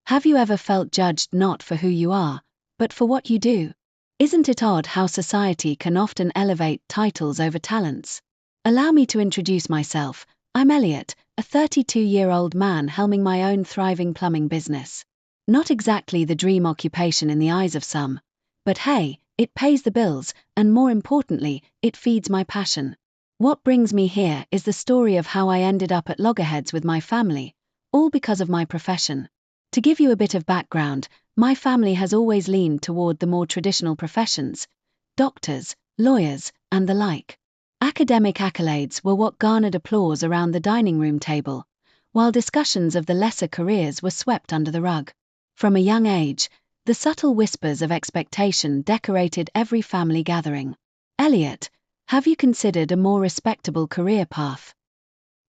Have you ever felt judged not for who you are, but for what you do? Isn't it odd how society can often elevate titles over talents? Allow me to introduce myself. I'm Elliot, a 32-year-old man helming my own thriving plumbing business. Not exactly the dream occupation in the eyes of some, but hey, it pays the bills, and more importantly, it feeds my passion. What brings me here is the story of how I ended up at loggerheads with my family, all because of my profession. To give you a bit of background, my family has always leaned toward the more traditional professions, doctors, lawyers, and the like. Academic accolades were what garnered applause around the dining room table, while discussions of the lesser careers were swept under the rug. From a young age, the subtle whispers of expectation decorated every family gathering. Elliot, have you considered a more respectable career path?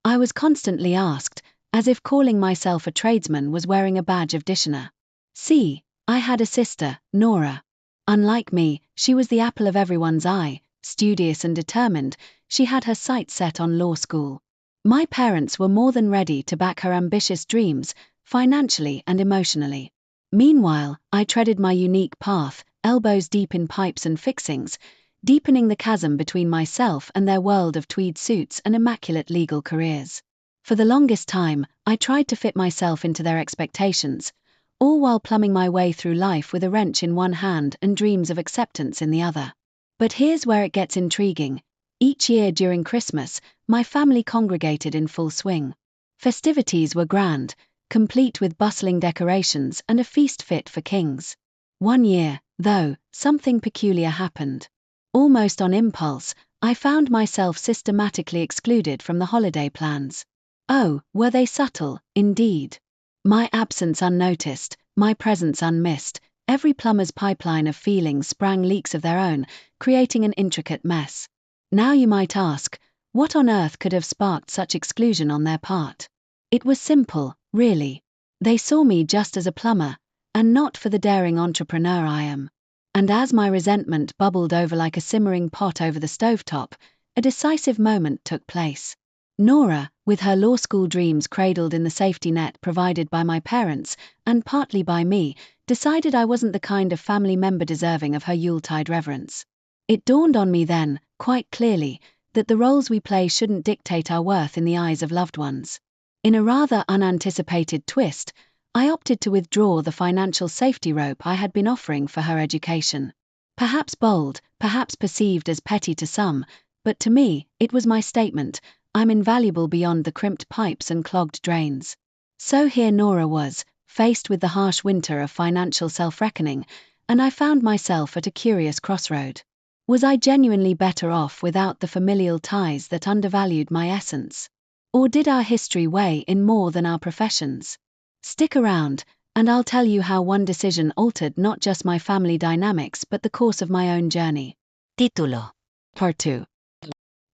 I was constantly asked, as if calling myself a tradesman was wearing a badge of dishonor. See, I had a sister, Nora. Unlike me, she was the apple of everyone's eye, studious and determined. She had her sights set on law school. My parents were more than ready to back her ambitious dreams, financially and emotionally. Meanwhile, I treaded my unique path, elbows deep in pipes and fixings, deepening the chasm between myself and their world of tweed suits and immaculate legal careers. For the longest time, I tried to fit myself into their expectations, all while plumbing my way through life with a wrench in one hand and dreams of acceptance in the other. But here's where it gets intriguing. Each year during Christmas, my family congregated in full swing. Festivities were grand, complete with bustling decorations and a feast fit for kings. One year, though, something peculiar happened. Almost on impulse, I found myself systematically excluded from the holiday plans. Oh, were they subtle, indeed. My absence unnoticed, my presence unmissed, every plumber's pipeline of feelings sprang leaks of their own, creating an intricate mess. Now you might ask, what on earth could have sparked such exclusion on their part? It was simple, really. They saw me just as a plumber, and not for the daring entrepreneur I am. And as my resentment bubbled over like a simmering pot over the stovetop, a decisive moment took place. Nora, with her law school dreams cradled in the safety net provided by my parents, and partly by me, decided I wasn't the kind of family member deserving of her Yuletide reverence. It dawned on me then, quite clearly, that the roles we play shouldn't dictate our worth in the eyes of loved ones. In a rather unanticipated twist, I opted to withdraw the financial safety rope I had been offering for her education. Perhaps bold, perhaps perceived as petty to some, but to me, it was my statement. I'm invaluable beyond the crimped pipes and clogged drains. So here Nora was, faced with the harsh winter of financial self-reckoning, and I found myself at a curious crossroad. Was I genuinely better off without the familial ties that undervalued my essence? Or did our history weigh in more than our professions? Stick around, and I'll tell you how one decision altered not just my family dynamics but the course of my own journey. Título. Part 2.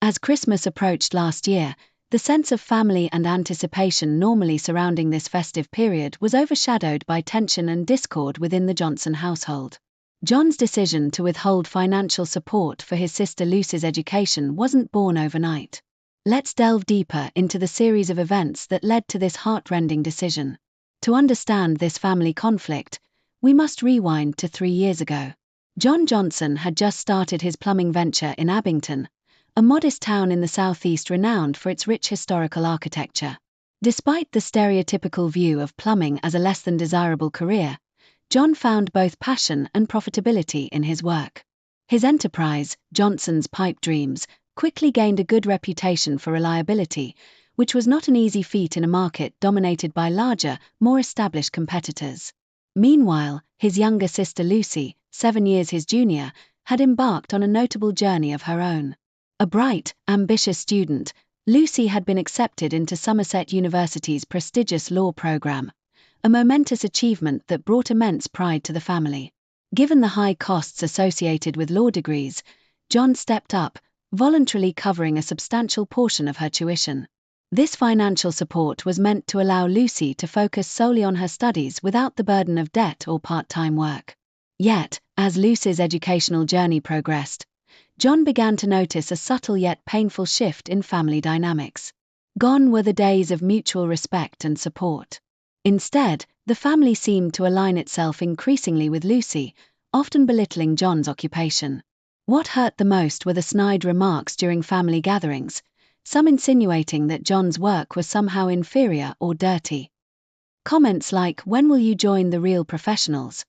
As Christmas approached last year, the sense of family and anticipation normally surrounding this festive period was overshadowed by tension and discord within the Johnson household. John's decision to withhold financial support for his sister Lucy's education wasn't born overnight. Let's delve deeper into the series of events that led to this heart-rending decision. To understand this family conflict, we must rewind to 3 years ago. John Johnson had just started his plumbing venture in Abington, a modest town in the southeast renowned for its rich historical architecture. Despite the stereotypical view of plumbing as a less than desirable career, John found both passion and profitability in his work. His enterprise, Johnson's Pipe Dreams, quickly gained a good reputation for reliability, which was not an easy feat in a market dominated by larger, more established competitors. Meanwhile, his younger sister Lucy, 7 years his junior, had embarked on a notable journey of her own. A bright, ambitious student, Lucy had been accepted into Somerset University's prestigious law program, a momentous achievement that brought immense pride to the family. Given the high costs associated with law degrees, John stepped up, voluntarily covering a substantial portion of her tuition. This financial support was meant to allow Lucy to focus solely on her studies without the burden of debt or part-time work. Yet, as Lucy's educational journey progressed, John began to notice a subtle yet painful shift in family dynamics. Gone were the days of mutual respect and support. Instead, the family seemed to align itself increasingly with Lucy, often belittling John's occupation. What hurt the most were the snide remarks during family gatherings, some insinuating that John's work was somehow inferior or dirty. Comments like, "When will you join the real professionals?"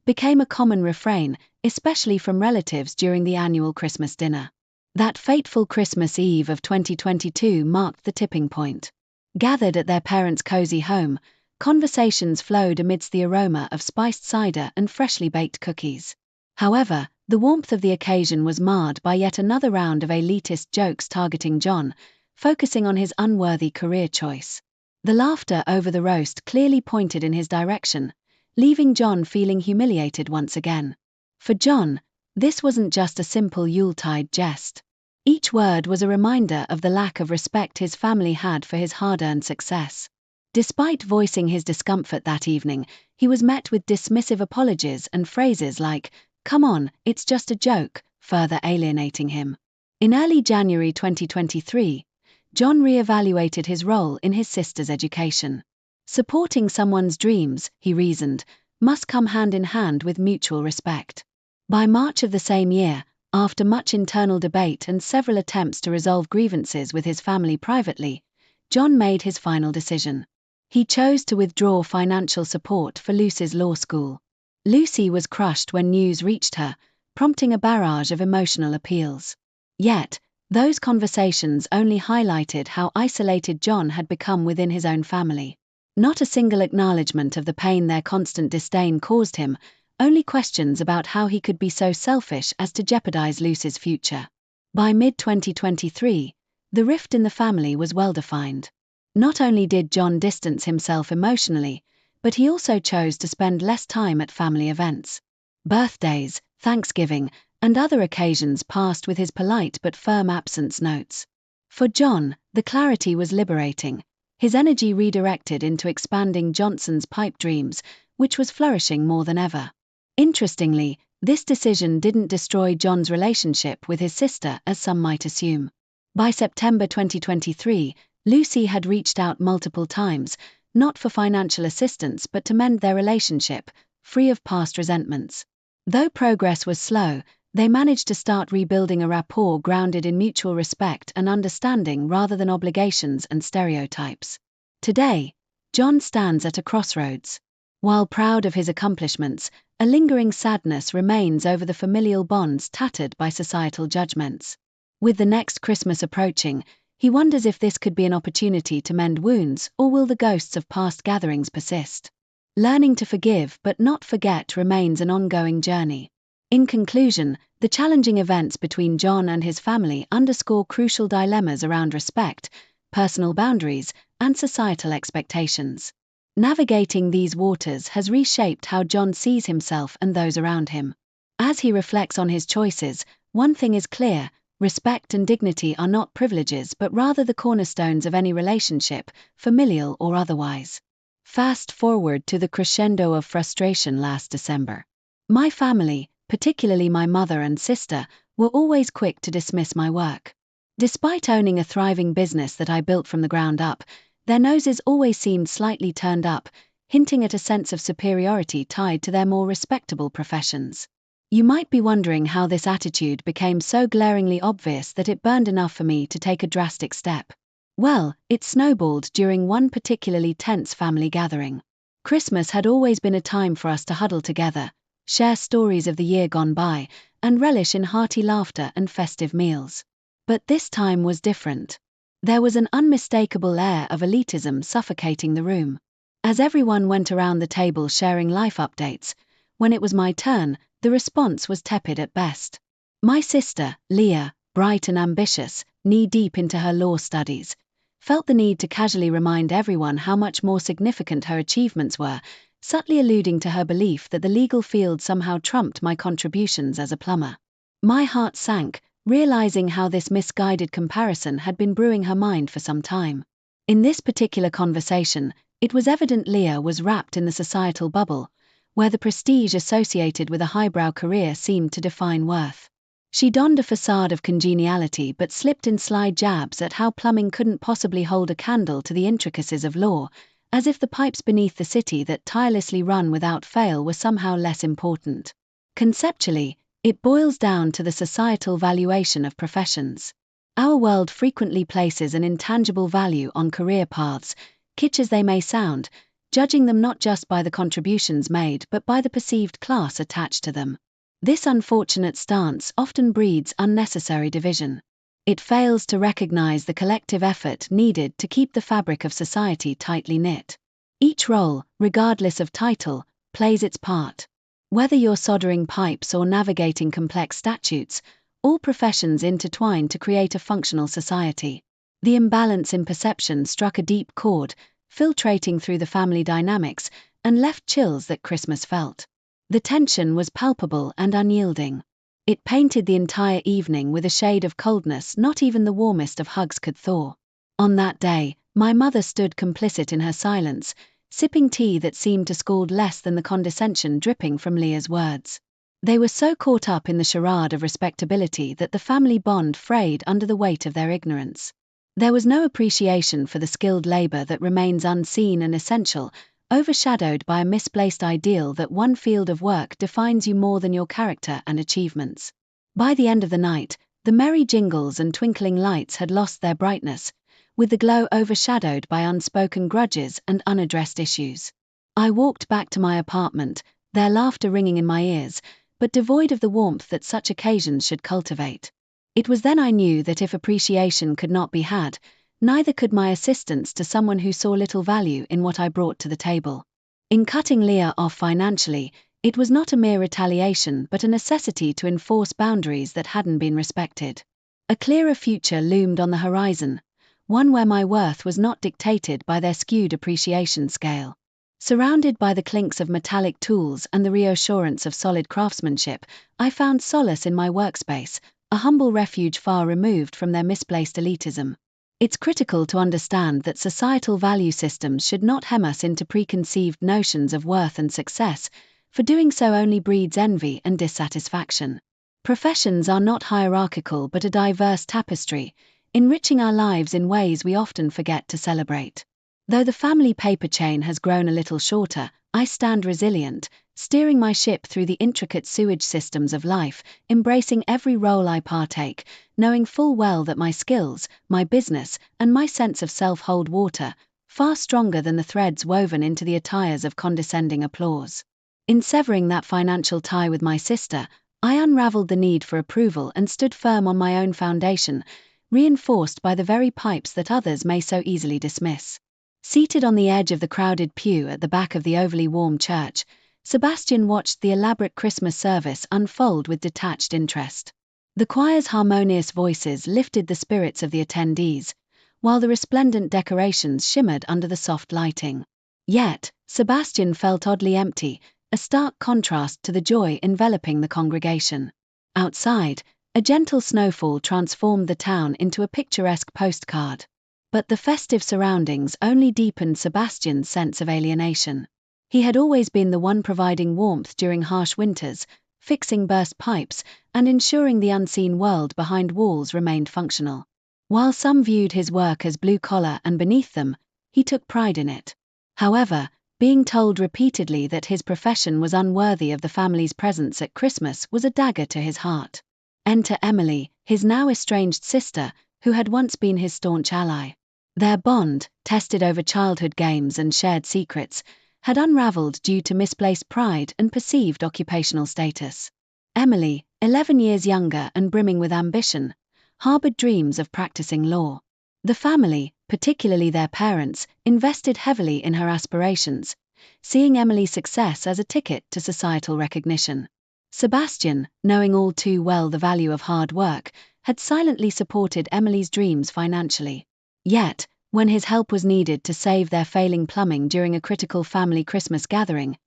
became a common refrain, especially from relatives during the annual Christmas dinner. That fateful Christmas Eve of 2022 marked the tipping point. Gathered at their parents' cozy home, conversations flowed amidst the aroma of spiced cider and freshly baked cookies. However, the warmth of the occasion was marred by yet another round of elitist jokes targeting John, focusing on his unworthy career choice. The laughter over the roast clearly pointed in his direction, leaving John feeling humiliated once again. For John, this wasn't just a simple Yuletide jest. Each word was a reminder of the lack of respect his family had for his hard-earned success. Despite voicing his discomfort that evening, he was met with dismissive apologies and phrases like, "Come on, it's just a joke," further alienating him. In early January 2023, John re-evaluated his role in his sister's education. Supporting someone's dreams, he reasoned, must come hand in hand with mutual respect. By March of the same year, after much internal debate and several attempts to resolve grievances with his family privately, John made his final decision. He chose to withdraw financial support for Lucy's law school. Lucy was crushed when news reached her, prompting a barrage of emotional appeals. Yet, those conversations only highlighted how isolated John had become within his own family. Not a single acknowledgement of the pain their constant disdain caused him, only questions about how he could be so selfish as to jeopardize Lucy's future. By mid-2023, the rift in the family was well-defined. Not only did John distance himself emotionally, but he also chose to spend less time at family events. Birthdays, Thanksgiving, and other occasions passed with his polite but firm absence notes. For John, the clarity was liberating, his energy redirected into expanding Johnson's pipe dreams, which was flourishing more than ever. Interestingly, this decision didn't destroy John's relationship with his sister as some might assume. By September 2023, Lucy had reached out multiple times, not for financial assistance but to mend their relationship, free of past resentments. Though progress was slow, they managed to start rebuilding a rapport grounded in mutual respect and understanding rather than obligations and stereotypes. Today, John stands at a crossroads. While proud of his accomplishments, a lingering sadness remains over the familial bonds tattered by societal judgments. With the next Christmas approaching, he wonders if this could be an opportunity to mend wounds, or will the ghosts of past gatherings persist? Learning to forgive but not forget remains an ongoing journey. In conclusion, the challenging events between John and his family underscore crucial dilemmas around respect, personal boundaries, and societal expectations. Navigating these waters has reshaped how John sees himself and those around him. As he reflects on his choices, one thing is clear: respect and dignity are not privileges but rather the cornerstones of any relationship, familial or otherwise. Fast forward to the crescendo of frustration last December. My family, particularly my mother and sister, were always quick to dismiss my work. Despite owning a thriving business that I built from the ground up, their noses always seemed slightly turned up, hinting at a sense of superiority tied to their more respectable professions. You might be wondering how this attitude became so glaringly obvious that it burned enough for me to take a drastic step. Well, it snowballed during one particularly tense family gathering. Christmas had always been a time for us to huddle together, share stories of the year gone by, and relish in hearty laughter and festive meals. But this time was different. There was an unmistakable air of elitism suffocating the room. As everyone went around the table sharing life updates, when it was my turn, the response was tepid at best. My sister, Leah, bright and ambitious, knee-deep into her law studies, felt the need to casually remind everyone how much more significant her achievements were, subtly alluding to her belief that the legal field somehow trumped my contributions as a plumber. My heart sank, realizing how this misguided comparison had been brewing her mind for some time. In this particular conversation, it was evident Leah was wrapped in the societal bubble, where the prestige associated with a highbrow career seemed to define worth. She donned a facade of congeniality but slipped in sly jabs at how plumbing couldn't possibly hold a candle to the intricacies of law, as if the pipes beneath the city that tirelessly run without fail were somehow less important. Conceptually, it boils down to the societal valuation of professions. Our world frequently places an intangible value on career paths, kitsch as they may sound, judging them not just by the contributions made but by the perceived class attached to them. This unfortunate stance often breeds unnecessary division. It fails to recognize the collective effort needed to keep the fabric of society tightly knit. Each role, regardless of title, plays its part. Whether you're soldering pipes or navigating complex statutes, all professions intertwine to create a functional society. The imbalance in perception struck a deep chord, filtrating through the family dynamics, and left chills that Christmas felt. The tension was palpable and unyielding. It painted the entire evening with a shade of coldness not even the warmest of hugs could thaw. On that day, my mother stood complicit in her silence, sipping tea that seemed to scald less than the condescension dripping from Leah's words. They were so caught up in the charade of respectability that the family bond frayed under the weight of their ignorance. There was no appreciation for the skilled labor that remains unseen and essential, overshadowed by a misplaced ideal that one field of work defines you more than your character and achievements. By the end of the night, the merry jingles and twinkling lights had lost their brightness, with the glow overshadowed by unspoken grudges and unaddressed issues. I walked back to my apartment, their laughter ringing in my ears, but devoid of the warmth that such occasions should cultivate. It was then I knew that if appreciation could not be had, neither could my assistance to someone who saw little value in what I brought to the table. In cutting Leah off financially, it was not a mere retaliation but a necessity to enforce boundaries that hadn't been respected. A clearer future loomed on the horizon, one where my worth was not dictated by their skewed appreciation scale. Surrounded by the clinks of metallic tools and the reassurance of solid craftsmanship, I found solace in my workspace, a humble refuge far removed from their misplaced elitism. It's critical to understand that societal value systems should not hem us into preconceived notions of worth and success, for doing so only breeds envy and dissatisfaction. Professions are not hierarchical but a diverse tapestry, enriching our lives in ways we often forget to celebrate. Though the family paper chain has grown a little shorter, I stand resilient, steering my ship through the intricate sewage systems of life, embracing every role I partake, knowing full well that my skills, my business, and my sense of self hold water, far stronger than the threads woven into the attires of condescending applause. In severing that financial tie with my sister, I unraveled the need for approval and stood firm on my own foundation, reinforced by the very pipes that others may so easily dismiss. Seated on the edge of the crowded pew at the back of the overly warm church, Sebastian watched the elaborate Christmas service unfold with detached interest. The choir's harmonious voices lifted the spirits of the attendees, while the resplendent decorations shimmered under the soft lighting. Yet, Sebastian felt oddly empty, a stark contrast to the joy enveloping the congregation. Outside, a gentle snowfall transformed the town into a picturesque postcard. But the festive surroundings only deepened Sebastian's sense of alienation. He had always been the one providing warmth during harsh winters, fixing burst pipes, and ensuring the unseen world behind walls remained functional. While some viewed his work as blue-collar and beneath them, he took pride in it. However, being told repeatedly that his profession was unworthy of the family's presence at Christmas was a dagger to his heart. Enter Emily, his now estranged sister, who had once been his staunch ally. Their bond, tested over childhood games and shared secrets, had unraveled due to misplaced pride and perceived occupational status. Emily, 11 years younger and brimming with ambition, harbored dreams of practicing law. The family, particularly their parents, invested heavily in her aspirations, seeing Emily's success as a ticket to societal recognition. Sebastian, knowing all too well the value of hard work, had silently supported Emily's dreams financially. Yet, when his help was needed to save their failing plumbing during a critical family Christmas gathering,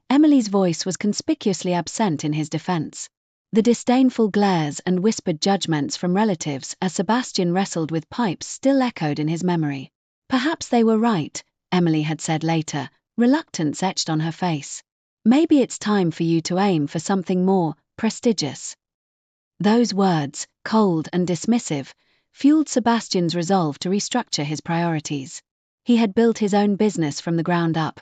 Emily's voice was conspicuously absent in his defense. The disdainful glares and whispered judgments from relatives as Sebastian wrestled with pipes still echoed in his memory. Perhaps they were right, Emily had said later, reluctance etched on her face. Maybe it's time for you to aim for something more prestigious. Those words, cold and dismissive, fueled Sebastian's resolve to restructure his priorities. He had built his own business from the ground up,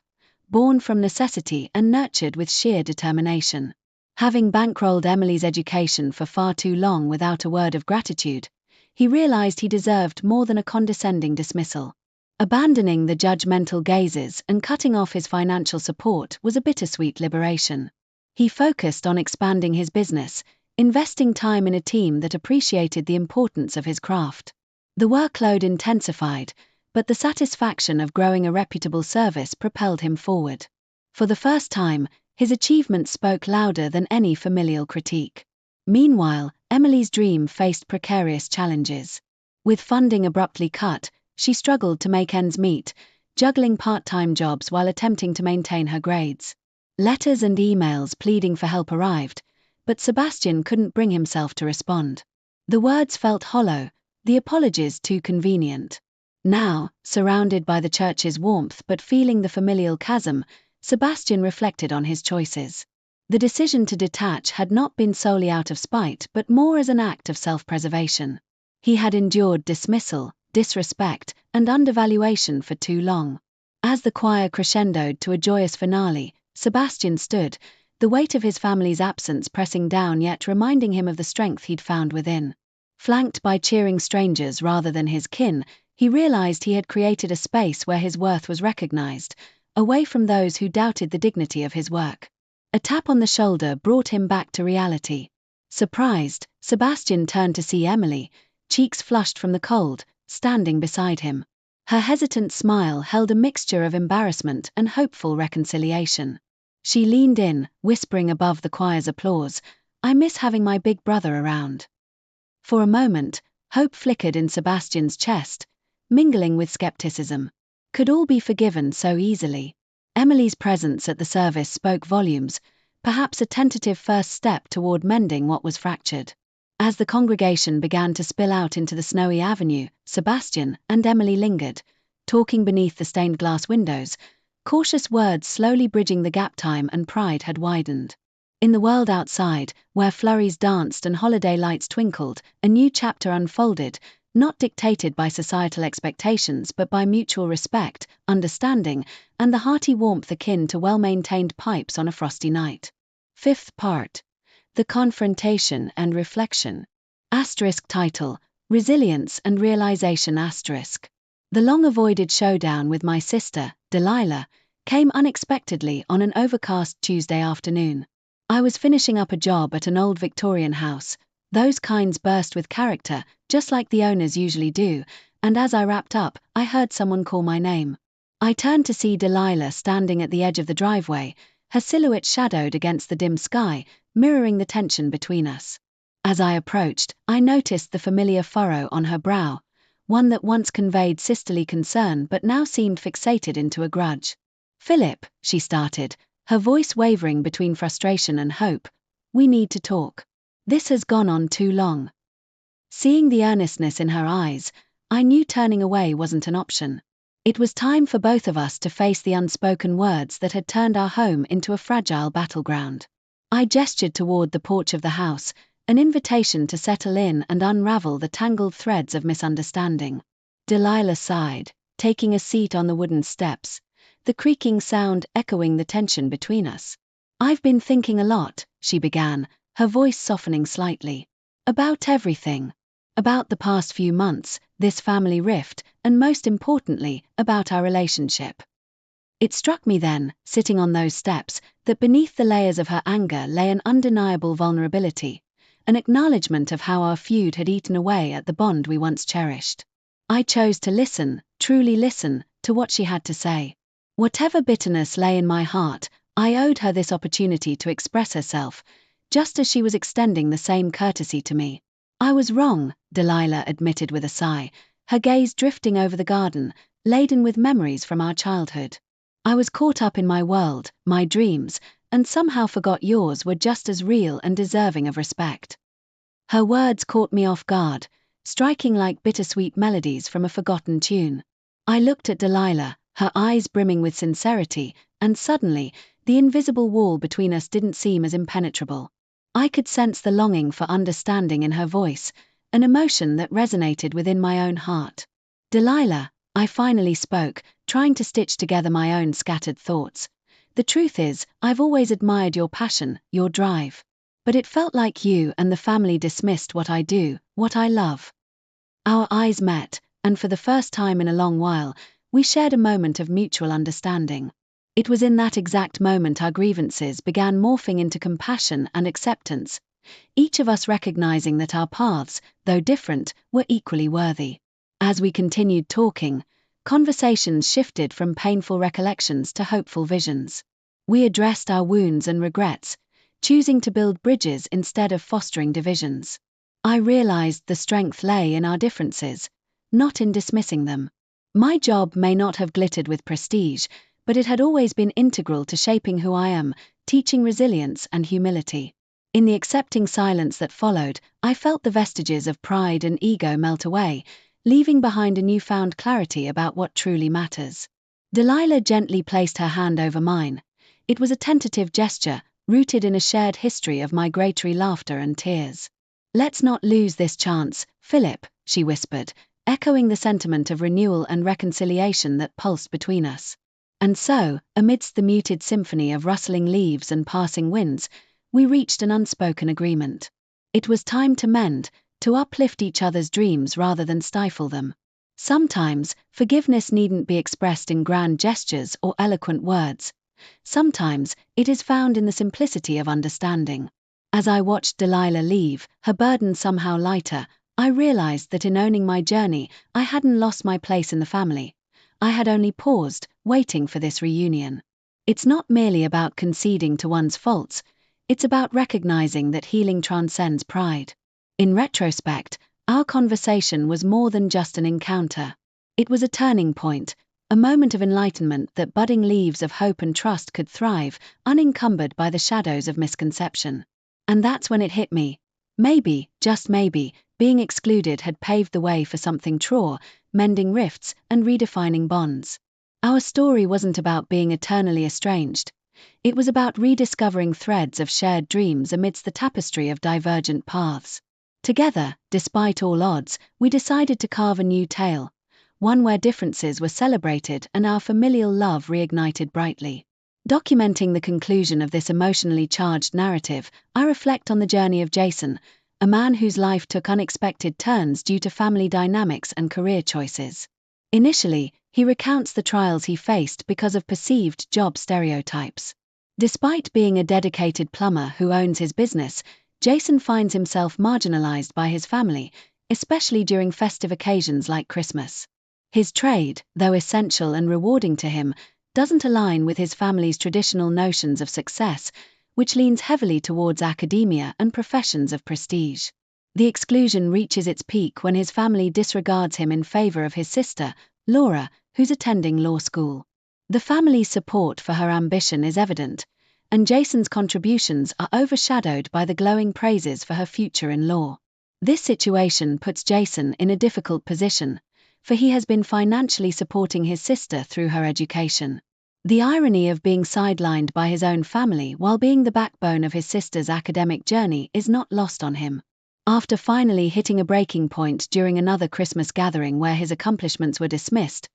born from necessity and nurtured with sheer determination. Having bankrolled Emily's education for far too long without a word of gratitude, he realized he deserved more than a condescending dismissal. Abandoning the judgmental gazes and cutting off his financial support was a bittersweet liberation. He focused on expanding his business, investing time in a team that appreciated the importance of his craft. The workload intensified, but the satisfaction of growing a reputable service propelled him forward. For the first time, his achievements spoke louder than any familial critique. Meanwhile, Emily's dream faced precarious challenges. With funding abruptly cut, she struggled to make ends meet, juggling part-time jobs while attempting to maintain her grades. Letters and emails pleading for help arrived, but Sebastian couldn't bring himself to respond. The words felt hollow, the apologies too convenient. Now, surrounded by the church's warmth but feeling the familial chasm, Sebastian reflected on his choices. The decision to detach had not been solely out of spite but more as an act of self-preservation. He had endured dismissal, disrespect, and undervaluation for too long. As the choir crescendoed to a joyous finale, Sebastian stood, the weight of his family's absence pressing down yet reminding him of the strength he'd found within. Flanked by cheering strangers rather than his kin, he realized he had created a space where his worth was recognized, away from those who doubted the dignity of his work. A tap on the shoulder brought him back to reality. Surprised, Sebastian turned to see Emily, cheeks flushed from the cold, standing beside him. Her hesitant smile held a mixture of embarrassment and hopeful reconciliation. She leaned in, whispering above the choir's applause, "I miss having my big brother around." For a moment, hope flickered in Sebastian's chest, mingling with skepticism. Could all be forgiven so easily? Emily's presence at the service spoke volumes, perhaps a tentative first step toward mending what was fractured. As the congregation began to spill out into the snowy avenue, Sebastian and Emily lingered, talking beneath the stained glass windows, cautious words slowly bridging the gap time and pride had widened. In the world outside, where flurries danced and holiday lights twinkled, a new chapter unfolded, not dictated by societal expectations but by mutual respect, understanding, and the hearty warmth akin to well-maintained pipes on a frosty night. Fifth part. The Confrontation and Reflection. Title, Resilience and Realization. The long-avoided showdown with my sister, Delilah, came unexpectedly on an overcast Tuesday afternoon. I was finishing up a job at an old Victorian house. Those kinds burst with character, just like the owners usually do, and as I wrapped up, I heard someone call my name. I turned to see Delilah standing at the edge of the driveway, her silhouette shadowed against the dim sky, mirroring the tension between us. As I approached, I noticed the familiar furrow on her brow, one that once conveyed sisterly concern but now seemed fixated into a grudge. "Philip," she started, her voice wavering between frustration and hope, "we need to talk. This has gone on too long." Seeing the earnestness in her eyes, I knew turning away wasn't an option. It was time for both of us to face the unspoken words that had turned our home into a fragile battleground. I gestured toward the porch of the house, an invitation to settle in and unravel the tangled threads of misunderstanding. Delilah sighed, taking a seat on the wooden steps, the creaking sound echoing the tension between us. "I've been thinking a lot," she began, her voice softening slightly. "About everything. About the past few months, this family rift, and most importantly, about our relationship." It struck me then, sitting on those steps, that beneath the layers of her anger lay an undeniable vulnerability, an acknowledgement of how our feud had eaten away at the bond we once cherished. I chose to listen, truly listen, to what she had to say. Whatever bitterness lay in my heart, I owed her this opportunity to express herself, just as she was extending the same courtesy to me. "I was wrong," Delilah admitted with a sigh, her gaze drifting over the garden, laden with memories from our childhood. "I was caught up in my world, my dreams, and somehow forgot yours were just as real and deserving of respect." Her words caught me off guard, striking like bittersweet melodies from a forgotten tune. I looked at Delilah, her eyes brimming with sincerity, and suddenly, the invisible wall between us didn't seem as impenetrable. I could sense the longing for understanding in her voice, an emotion that resonated within my own heart. "Delilah," I finally spoke, trying to stitch together my own scattered thoughts. The truth is, I've always admired your passion, your drive. But it felt like you and the family dismissed what I do, what I love. Our eyes met, and for the first time in a long while, we shared a moment of mutual understanding. It was in that exact moment our grievances began morphing into compassion and acceptance, each of us recognizing that our paths, though different, were equally worthy. As we continued talking, conversations shifted from painful recollections to hopeful visions. We addressed our wounds and regrets, choosing to build bridges instead of fostering divisions. I realized the strength lay in our differences, not in dismissing them. My job may not have glittered with prestige, but it had always been integral to shaping who I am, teaching resilience and humility. In the accepting silence that followed, I felt the vestiges of pride and ego melt away, leaving behind a newfound clarity about what truly matters. Delilah gently placed her hand over mine. It was a tentative gesture, rooted in a shared history of migratory laughter and tears. "Let's not lose this chance, Philip," she whispered, echoing the sentiment of renewal and reconciliation that pulsed between us. And so, amidst the muted symphony of rustling leaves and passing winds, we reached an unspoken agreement. It was time to mend, to uplift each other's dreams rather than stifle them. Sometimes, forgiveness needn't be expressed in grand gestures or eloquent words. Sometimes, it is found in the simplicity of understanding. As I watched Delilah leave, her burden somehow lighter, I realized that in owning my journey, I hadn't lost my place in the family. I had only paused, waiting for this reunion. It's not merely about conceding to one's faults, it's about recognizing that healing transcends pride. In retrospect, our conversation was more than just an encounter. It was a turning point, a moment of enlightenment that budding leaves of hope and trust could thrive, unencumbered by the shadows of misconception. And that's when it hit me. Maybe, just maybe, being excluded had paved the way for something truer, mending rifts and redefining bonds. Our story wasn't about being eternally estranged. It was about rediscovering threads of shared dreams amidst the tapestry of divergent paths. Together, despite all odds, we decided to carve a new tale, one where differences were celebrated and our familial love reignited brightly. Documenting the conclusion of this emotionally charged narrative, I reflect on the journey of Jason, a man whose life took unexpected turns due to family dynamics and career choices. Initially, he recounts the trials he faced because of perceived job stereotypes. Despite being a dedicated plumber who owns his business, Jason finds himself marginalized by his family, especially during festive occasions like Christmas. His trade, though essential and rewarding to him, doesn't align with his family's traditional notions of success, which leans heavily towards academia and professions of prestige. The exclusion reaches its peak when his family disregards him in favor of his sister, Laura, who's attending law school. The family's support for her ambition is evident, and Jason's contributions are overshadowed by the glowing praises for her future in law. This situation puts Jason in a difficult position, for he has been financially supporting his sister through her education. The irony of being sidelined by his own family while being the backbone of his sister's academic journey is not lost on him. After finally hitting a breaking point during another Christmas gathering where his accomplishments were dismissed,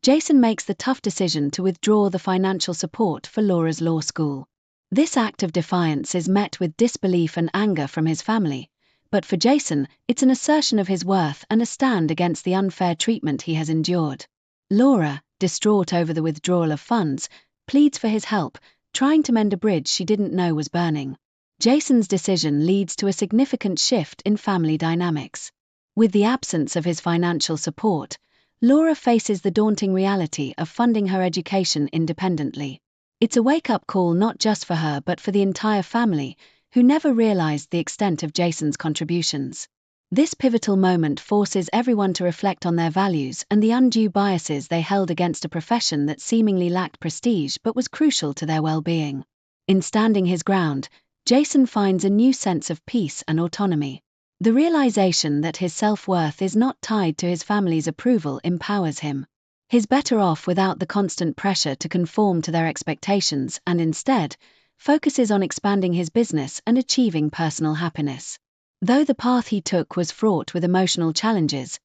Jason makes the tough decision to withdraw the financial support for Laura's law school. This act of defiance is met with disbelief and anger from his family, but for Jason, it's an assertion of his worth and a stand against the unfair treatment he has endured. Laura, distraught over the withdrawal of funds, pleads for his help, trying to mend a bridge she didn't know was burning. Jason's decision leads to a significant shift in family dynamics. With the absence of his financial support, Laura faces the daunting reality of funding her education independently. It's a wake-up call not just for her but for the entire family, who never realized the extent of Jason's contributions. This pivotal moment forces everyone to reflect on their values and the undue biases they held against a profession that seemingly lacked prestige but was crucial to their well-being. In standing his ground, Jason finds a new sense of peace and autonomy. The realization that his self-worth is not tied to his family's approval empowers him. He's better off without the constant pressure to conform to their expectations and instead focuses on expanding his business and achieving personal happiness. Though the path he took was fraught with emotional challenges,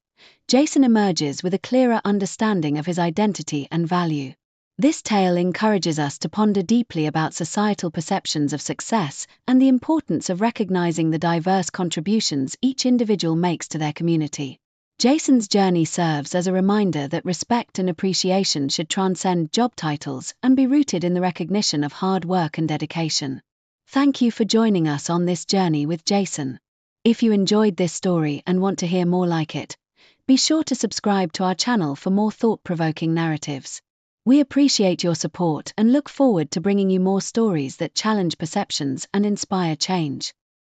Jason emerges with a clearer understanding of his identity and value. This tale encourages us to ponder deeply about societal perceptions of success and the importance of recognizing the diverse contributions each individual makes to their community. Jason's journey serves as a reminder that respect and appreciation should transcend job titles and be rooted in the recognition of hard work and dedication. Thank you for joining us on this journey with Jason. If you enjoyed this story and want to hear more like it, be sure to subscribe to our channel for more thought-provoking narratives. We appreciate your support and look forward to bringing you more stories that challenge perceptions and inspire change.